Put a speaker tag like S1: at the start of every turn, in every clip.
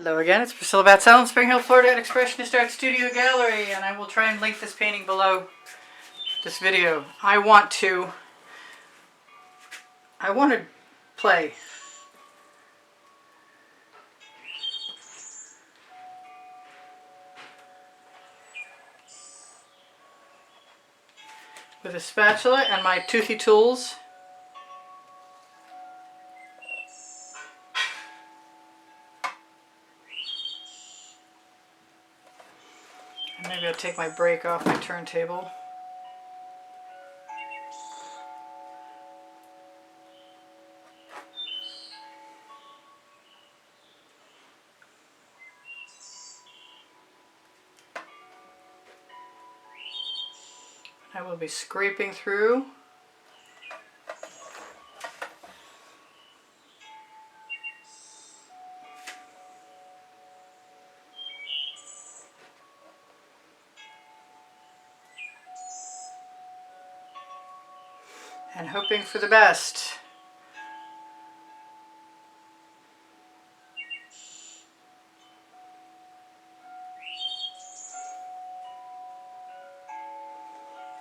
S1: Hello again, it's Priscilla Batzell in Spring Hill, Florida at Expressionist Art Studio Gallery, and I will try and link this painting below this video. I want to play. With a spatula and my toothy tools. And maybe I'll take my brake off my turntable. I will be scraping through. And hoping for the best.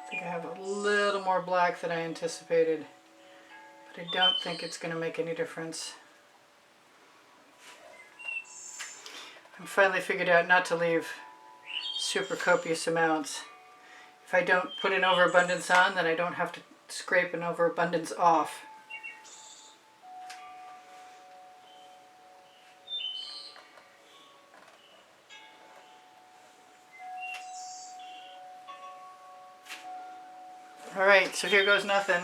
S1: I think I have a little more black than I anticipated, but I don't think it's going to make any difference. I finally figured out not to leave super copious amounts. If I don't put an overabundance on, then I don't have to scrape an overabundance off. Alright, so here goes nothing.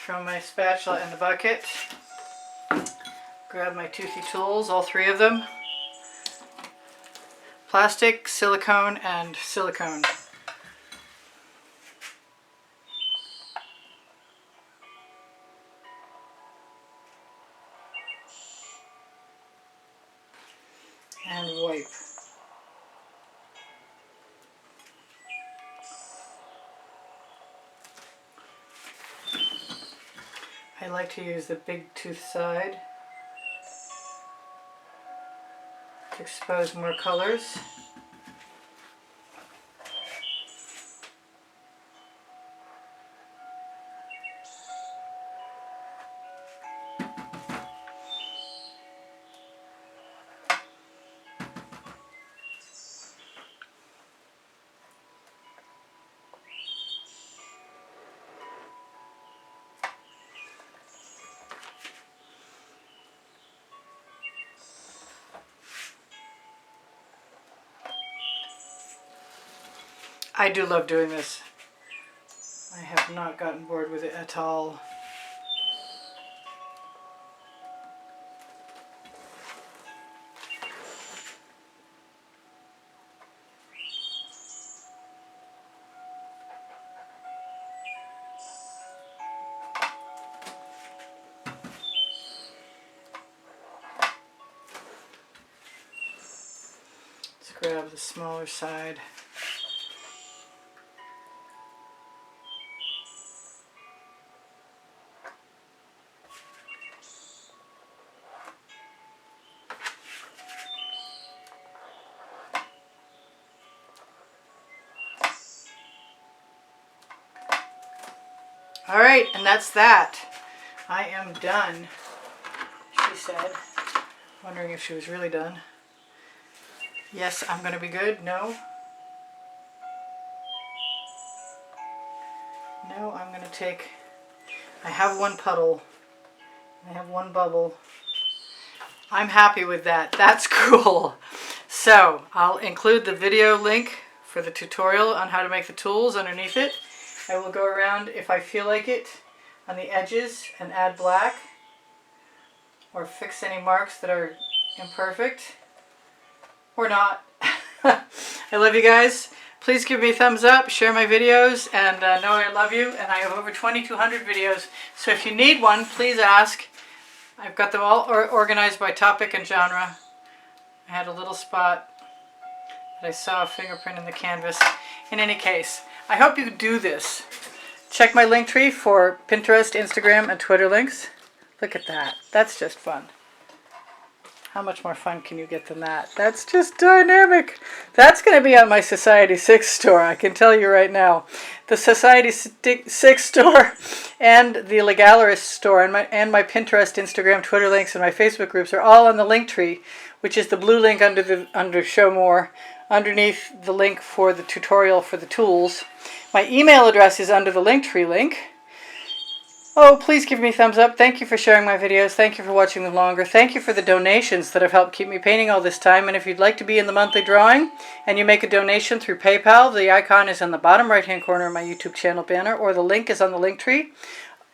S1: Throw my spatula in the bucket. Grab my toothy tools, all three of them. Plastic, silicone, and silicone. And wipe. I like to use the big tooth side to expose more colors. I do love doing this. I have not gotten bored with it at all. Let's grab the smaller side. Alright, and that's that. I am done, she said, wondering if she was really done. Yes, I'm going to be good. No. No, I'm going to take, I have one puddle. I have one bubble. I'm happy with that. That's cool. So, I'll include the video link for the tutorial on how to make the tools underneath it. I will go around, if I feel like it, on the edges and add black or fix any marks that are imperfect or not. I love you guys. Please give me a thumbs up, share my videos, and know I love you. And I have over 2,200 videos, so if you need one, please ask. I've got them all organized by topic and genre. I had a little spot that I saw a fingerprint in the canvas. In any case, I hope you do this. Check my link tree for Pinterest, Instagram, and Twitter links. Look at that. That's just fun. How much more fun can you get than that? That's just dynamic. That's going to be on my Society 6 store, I can tell you right now. The Society 6 store and the Legallerist store and my Pinterest, Instagram, Twitter links and my Facebook groups are all on the link tree, which is the blue link under Show More, underneath the link for the tutorial for the tools. My email address is under the Linktree link. Oh, please give me a thumbs up. Thank you for sharing my videos. Thank you for watching them longer. Thank you for the donations that have helped keep me painting all this time. And if you'd like to be in the monthly drawing and you make a donation through PayPal, the icon is in the bottom right-hand corner of my YouTube channel banner, or the link is on the Linktree.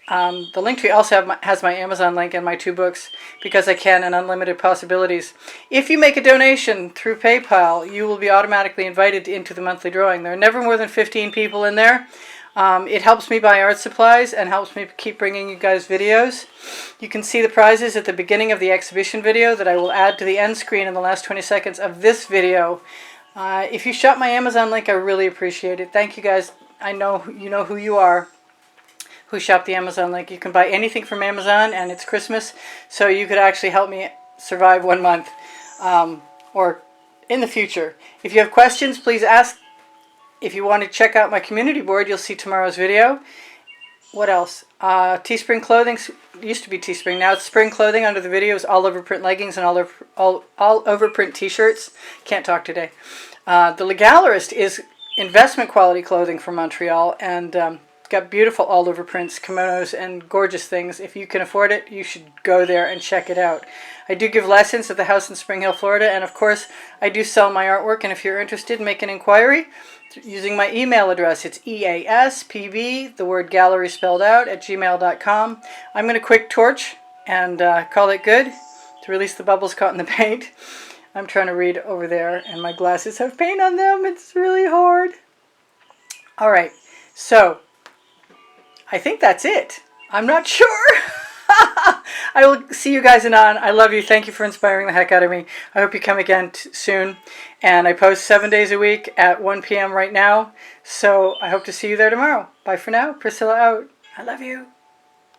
S1: The Linktree also has my Amazon link and my 2 books, Because I Can and Unlimited Possibilities. If you make a donation through PayPal, you will be automatically invited into the monthly drawing. There are never more than 15 people in there. It helps me buy art supplies and helps me keep bringing you guys videos. You can see the prizes at the beginning of the exhibition video that I will add to the end screen in the last 20 seconds of this video. If you shop my Amazon link, I really appreciate it. Thank you guys. I know you know who you are who shop the Amazon link. You can buy anything from Amazon, and it's Christmas, so you could actually help me survive 1 month or in the future. If you have questions, please ask. If you want to check out my community board, you'll see tomorrow's video. What else? Teespring clothing. Used to be Teespring. Now it's Spring Clothing. Under the videos, all over print leggings and all over print t-shirts. Can't talk today. The Legallerist is investment quality clothing from Montreal, and got beautiful all over prints, kimonos, and gorgeous things. If you can afford it, you should go there and check it out. I do give lessons at the house in Spring Hill, Florida, and of course, I do sell my artwork, and if you're interested, make an inquiry using my email address. It's easpb, the word gallery spelled out, @gmail.com. I'm going to quick torch and call it good to release the bubbles caught in the paint. I'm trying to read over there, and my glasses have paint on them. It's really hard. All right, so I think that's it. I'm not sure. I will see you guys anon. I love you. Thank you for inspiring the heck out of me. I hope you come again soon. And I post 7 days a week at 1 p.m. right now. So I hope to see you there tomorrow. Bye for now. Priscilla out. I love you.